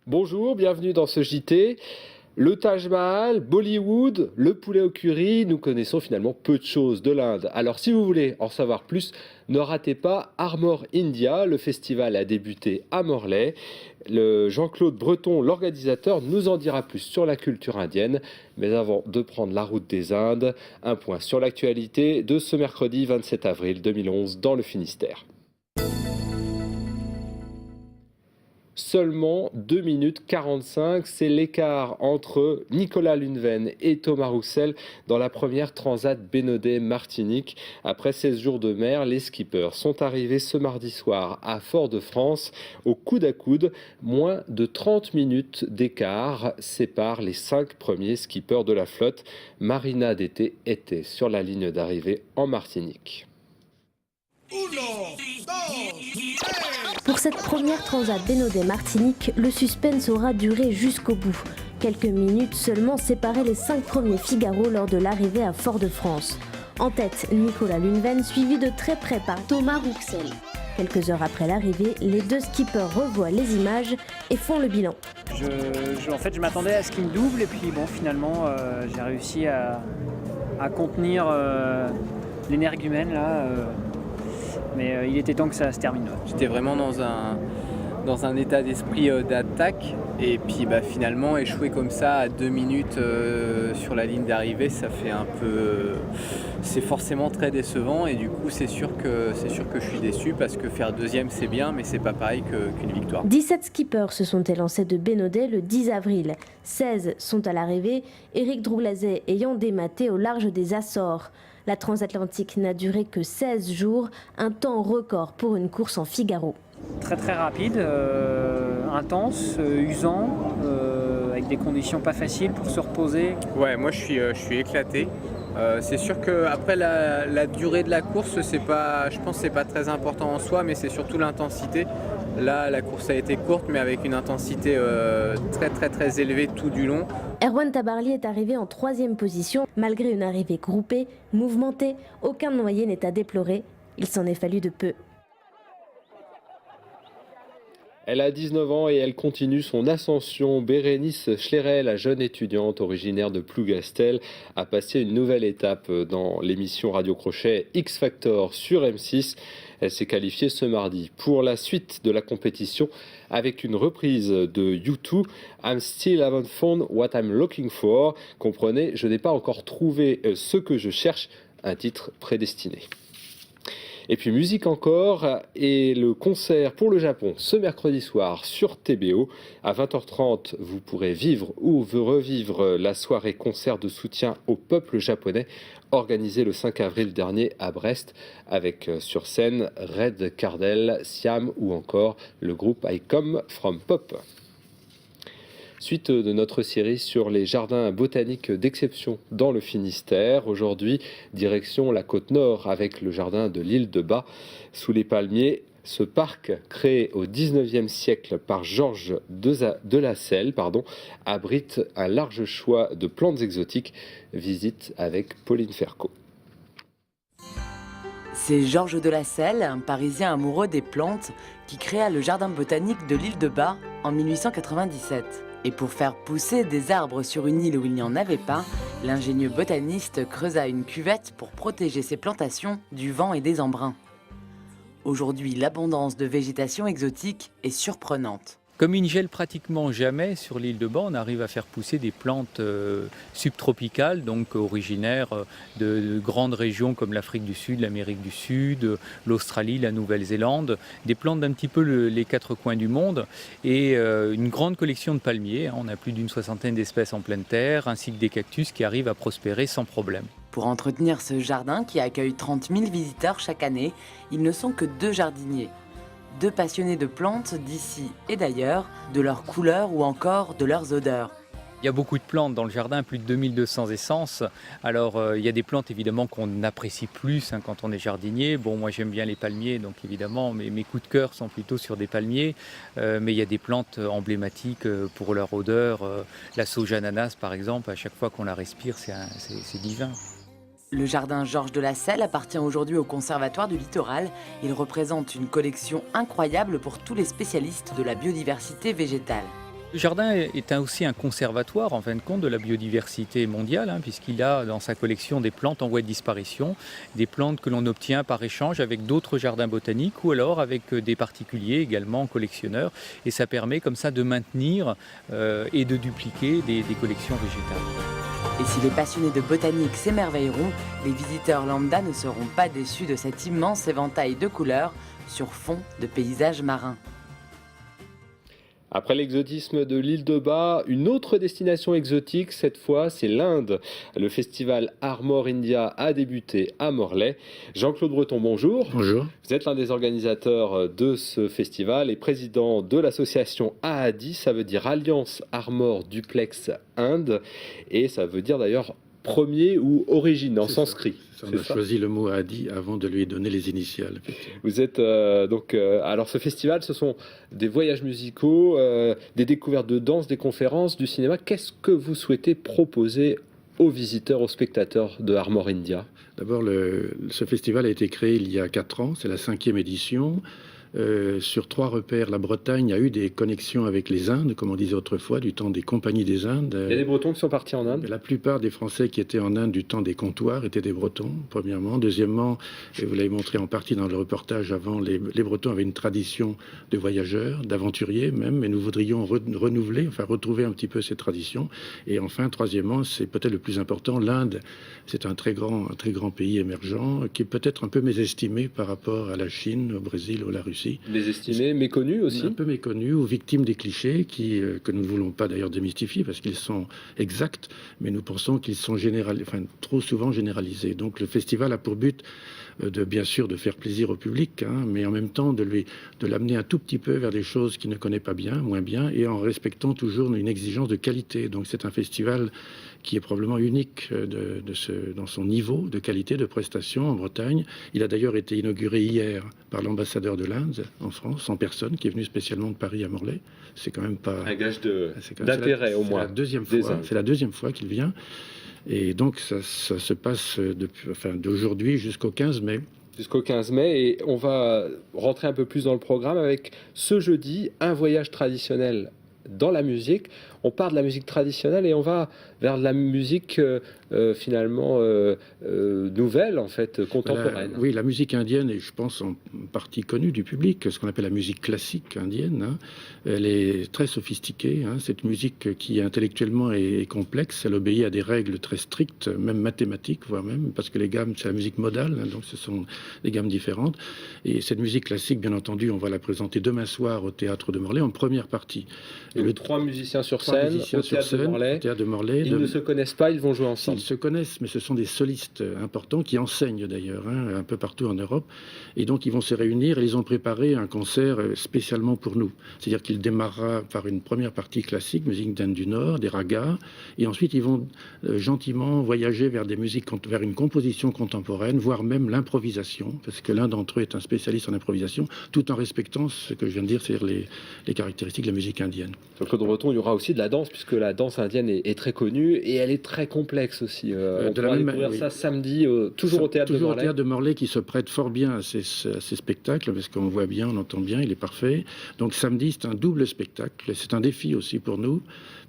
Bonjour, bienvenue dans ce JT. Le Taj Mahal, Bollywood, le poulet au curry, nous connaissons finalement peu de choses de l'Inde. Alors si vous voulez en savoir plus, ne ratez pas Armor India, le festival a débuté à Morlaix. Jean-Claude Breton, l'organisateur, nous en dira plus sur la culture indienne. Mais avant de prendre la route des Indes, un point sur l'actualité de ce mercredi 27 avril 2011 dans le Finistère. Seulement 2 minutes 45, c'est l'écart entre Nicolas Lunven et Thomas Roussel dans la première Transat Bénodet-Martinique. Après 16 jours de mer, les skippers sont arrivés ce mardi soir à Fort-de-France au coude à coude. Moins de 30 minutes d'écart séparent les 5 premiers skippers de la flotte. Marina Dété était sur la ligne d'arrivée en Martinique. Pour cette première Transat Bénodet-Martinique, le suspense aura duré jusqu'au bout. Quelques minutes seulement séparaient les 5 premiers Figaro lors de l'arrivée à Fort-de-France. En tête, Nicolas Lunven, suivi de très près par Thomas Roussel. Quelques heures après l'arrivée, les 2 skippers revoient les images et font le bilan. En fait, je m'attendais à ce qu'il me double et puis bon, finalement, j'ai réussi à contenir l'énergumène là. Mais il était temps que ça se termine. J'étais vraiment dans un état d'esprit d'attaque et puis finalement échouer comme ça à 2 minutes sur la ligne d'arrivée, ça fait un peu... c'est forcément très décevant et du coup c'est sûr que je suis déçu parce que faire deuxième c'est bien mais c'est pas pareil qu'une victoire. 17 skippers se sont élancés de Bénodet le 10 avril. 16 sont à l'arrivée, Éric Drouglazet ayant dématé au large des Açores. La transatlantique n'a duré que 16 jours, un temps record pour une course en Figaro. Très très rapide, intense, usant, avec des conditions pas faciles pour se reposer. Ouais, moi je suis éclaté. C'est sûr qu'après la durée de la course, je pense que c'est pas très important en soi, mais c'est surtout l'intensité. Là, la course a été courte, mais avec une intensité très très très élevée tout du long. Erwan Tabarly est arrivé en 3e position. Malgré une arrivée groupée, mouvementée, aucun noyé n'est à déplorer. Il s'en est fallu de peu. Elle a 19 ans et elle continue son ascension. Bérénice Schlerel, la jeune étudiante originaire de Plougastel, a passé une nouvelle étape dans l'émission Radio Crochet X Factor sur M6. Elle s'est qualifiée ce mardi pour la suite de la compétition avec une reprise de U2, I'm Still Haven't Found What I'm Looking For. Comprenez, je n'ai pas encore trouvé ce que je cherche, un titre prédestiné. Et puis musique encore, et le concert pour le Japon ce mercredi soir sur TBO. À 20h30, vous pourrez vivre ou revivre la soirée concert de soutien au peuple japonais organisée le 5 avril dernier à Brest avec sur scène Red Cardell, Siam ou encore le groupe I Come From Pop. Suite de notre série sur les jardins botaniques d'exception dans le Finistère. Aujourd'hui, direction la côte nord avec le jardin de l'île de Bas. Sous les palmiers, ce parc, créé au XIXe siècle par Georges de la Selle, abrite un large choix de plantes exotiques. Visite avec Pauline Ferco. C'est Georges de la Selle, un Parisien amoureux des plantes, qui créa le jardin botanique de l'île de Bas en 1897. Et pour faire pousser des arbres sur une île où il n'y en avait pas, l'ingénieux botaniste creusa une cuvette pour protéger ses plantations du vent et des embruns. Aujourd'hui, l'abondance de végétation exotique est surprenante. Comme il ne gèle pratiquement jamais sur l'île de Bas, on arrive à faire pousser des plantes subtropicales, donc originaires de grandes régions comme l'Afrique du Sud, l'Amérique du Sud, l'Australie, la Nouvelle-Zélande, des plantes d'un petit peu les 4 coins du monde et une grande collection de palmiers. On a plus d'une 60aine d'espèces en pleine terre, ainsi que des cactus qui arrivent à prospérer sans problème. Pour entretenir ce jardin qui accueille 30 000 visiteurs chaque année, ils ne sont que 2 jardiniers. 2 passionnés de plantes d'ici et d'ailleurs, de leurs couleurs ou encore de leurs odeurs. Il y a beaucoup de plantes dans le jardin, plus de 2200 essences. Alors, il y a des plantes évidemment qu'on apprécie plus quand on est jardinier. Bon, moi j'aime bien les palmiers, donc évidemment mes coups de cœur sont plutôt sur des palmiers. Mais il y a des plantes emblématiques pour leur odeur. La sauge ananas par exemple, à chaque fois qu'on la respire, c'est divin. Le jardin Georges de Lasselle appartient aujourd'hui au Conservatoire du Littoral. Il représente une collection incroyable pour tous les spécialistes de la biodiversité végétale. Le jardin est aussi un conservatoire en fin de compte de la biodiversité mondiale, puisqu'il a dans sa collection des plantes en voie de disparition, des plantes que l'on obtient par échange avec d'autres jardins botaniques ou alors avec des particuliers également collectionneurs. Et ça permet comme ça de maintenir et de dupliquer des collections végétales. Et si les passionnés de botanique s'émerveilleront, les visiteurs lambda ne seront pas déçus de cet immense éventail de couleurs sur fond de paysages marins. Après l'exotisme de l'île de Bas, une autre destination exotique, cette fois, c'est l'Inde. Le festival Armor India a débuté à Morlaix. Jean-Claude Breton, bonjour. Bonjour. Vous êtes l'un des organisateurs de ce festival et président de l'association AADI, ça veut dire Alliance Armor Duplex Inde, et ça veut dire d'ailleurs premier ou origine en sanskrit. On a choisi le mot Adi avant de lui donner les initiales. Vous êtes alors ce festival, ce sont des voyages musicaux, des découvertes de danse, des conférences, du cinéma. Qu'est-ce que vous souhaitez proposer aux visiteurs, aux spectateurs de Armor India? D'abord, ce festival a été créé il y a 4 ans, c'est la 5e édition. Sur 3 repères, la Bretagne a eu des connexions avec les Indes, comme on disait autrefois, du temps des compagnies des Indes. Il y a des Bretons qui sont partis en Inde. La plupart des Français qui étaient en Inde du temps des comptoirs étaient des Bretons, premièrement. Deuxièmement, et vous l'avez montré en partie dans le reportage avant, les Bretons avaient une tradition de voyageurs, d'aventuriers même, et nous voudrions renouveler, enfin retrouver un petit peu ces traditions. Et enfin, troisièmement, c'est peut-être le plus important, l'Inde, c'est un très grand pays émergent qui est peut-être un peu mésestimé par rapport à la Chine, au Brésil ou à la Russie. Mésestimés, méconnus aussi. Un peu méconnus ou victimes des clichés que nous ne voulons pas d'ailleurs démystifier parce qu'ils sont exacts, mais nous pensons qu'ils sont trop souvent généralisés. Donc le festival a pour but bien sûr de faire plaisir au public, mais en même temps de l'amener un tout petit peu vers des choses qu'il ne connaît pas bien, moins bien, et en respectant toujours une exigence de qualité. Donc c'est un festival qui est probablement unique dans son niveau de qualité de prestation en Bretagne. Il a d'ailleurs été inauguré hier par l'ambassadeur de l'Inde en France, en personne, qui est venu spécialement de Paris à Morlaix. C'est quand même pas un gage d'intérêt au moins. C'est la deuxième fois qu'il vient. Et donc ça se passe d'aujourd'hui jusqu'au 15 mai. Jusqu'au 15 mai, et on va rentrer un peu plus dans le programme avec ce jeudi, un voyage traditionnel dans la musique. On part de la musique traditionnelle et on va vers de la musique finalement nouvelle, en fait, contemporaine. Oui, la musique indienne est, je pense, en partie connue du public, ce qu'on appelle la musique classique indienne. Elle est très sophistiquée. Cette musique qui intellectuellement est complexe, elle obéit à des règles très strictes, même mathématiques, voire même, parce que les gammes, c'est la musique modale, donc ce sont des gammes différentes. Et cette musique classique, bien entendu, on va la présenter demain soir au Théâtre de Morlaix en première partie. Et 3 musiciens sur scène. Au Théâtre de Morlaix. Ils ne se connaissent pas, ils vont jouer ensemble. Ils se connaissent, mais ce sont des solistes importants qui enseignent d'ailleurs un peu partout en Europe. Et donc ils vont se réunir et ils ont préparé un concert spécialement pour nous. C'est-à-dire qu'il démarrera par une première partie classique, musique d'Inde du Nord, des ragas, et ensuite ils vont gentiment voyager vers des musiques, vers une composition contemporaine, voire même l'improvisation, parce que l'un d'entre eux est un spécialiste en improvisation, tout en respectant ce que je viens de dire, c'est-à-dire les caractéristiques de la musique indienne. Sur Claude Breton, il y aura aussi de la danse, puisque la danse indienne est très connue et elle est très complexe aussi. On pourra découvrir ça samedi, toujours au Théâtre de Morlaix. Toujours au Théâtre de Morlaix qui se prête fort bien à ces spectacles, parce qu'on voit bien, on entend bien, il est parfait. Donc samedi, c'est un double spectacle. C'est un défi aussi pour nous,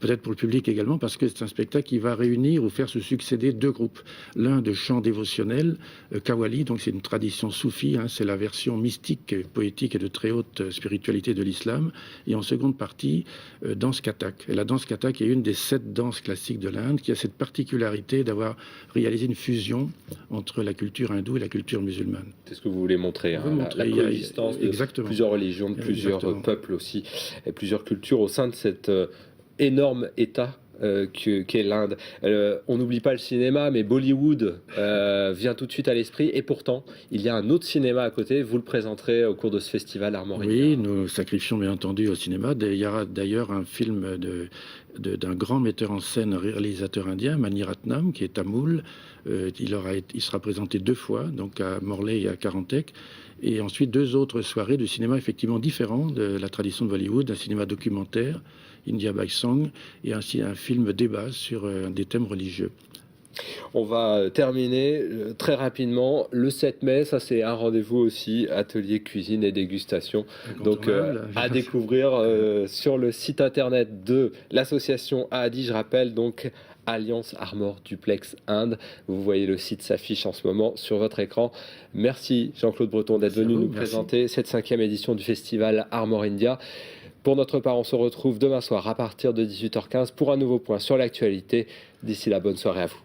peut-être pour le public également, parce que c'est un spectacle qui va réunir ou faire se succéder 2 groupes. L'un de chant dévotionnel, Qawwali, donc c'est une tradition soufie, c'est la version mystique, poétique et de très haute spiritualité de l'islam. Et en seconde partie, danse kathak. Et la danse kathak est une des 7 danses classiques de l'Inde, qui a cette particularité d'avoir réalisé une fusion entre la culture hindoue et la culture musulmane. C'est ce que vous voulez montrer, la coexistence de plusieurs religions, de plusieurs peuples aussi, et plusieurs cultures au sein de cet énorme État qu'est l'Inde. On n'oublie pas le cinéma, mais Bollywood vient tout de suite à l'esprit, et pourtant il y a un autre cinéma à côté. Vous le présenterez au cours de ce festival Armor India. Oui, nous sacrifions bien entendu au cinéma. Il y aura d'ailleurs un film d'un grand metteur en scène, réalisateur indien, Mani Ratnam, qui est tamoul. Il sera présenté 2 fois, donc à Morlaix et à Carantec. Et ensuite 2 autres soirées de cinéma effectivement différents de la tradition de Bollywood, un cinéma documentaire, India by Song, et ainsi un film débat sur des thèmes religieux. On va terminer très rapidement. Le 7 mai, ça c'est un rendez-vous aussi, atelier cuisine et dégustation. Donc à découvrir sur le site internet de l'association AADI, je rappelle donc Alliance Armor Duplex Inde. Vous voyez le site s'affiche en ce moment sur votre écran. Merci Jean-Claude Breton d'être venu nous présenter cette 5e édition du festival Armor India. Pour notre part, on se retrouve demain soir à partir de 18h15 pour un nouveau point sur l'actualité. D'ici là, bonne soirée à vous.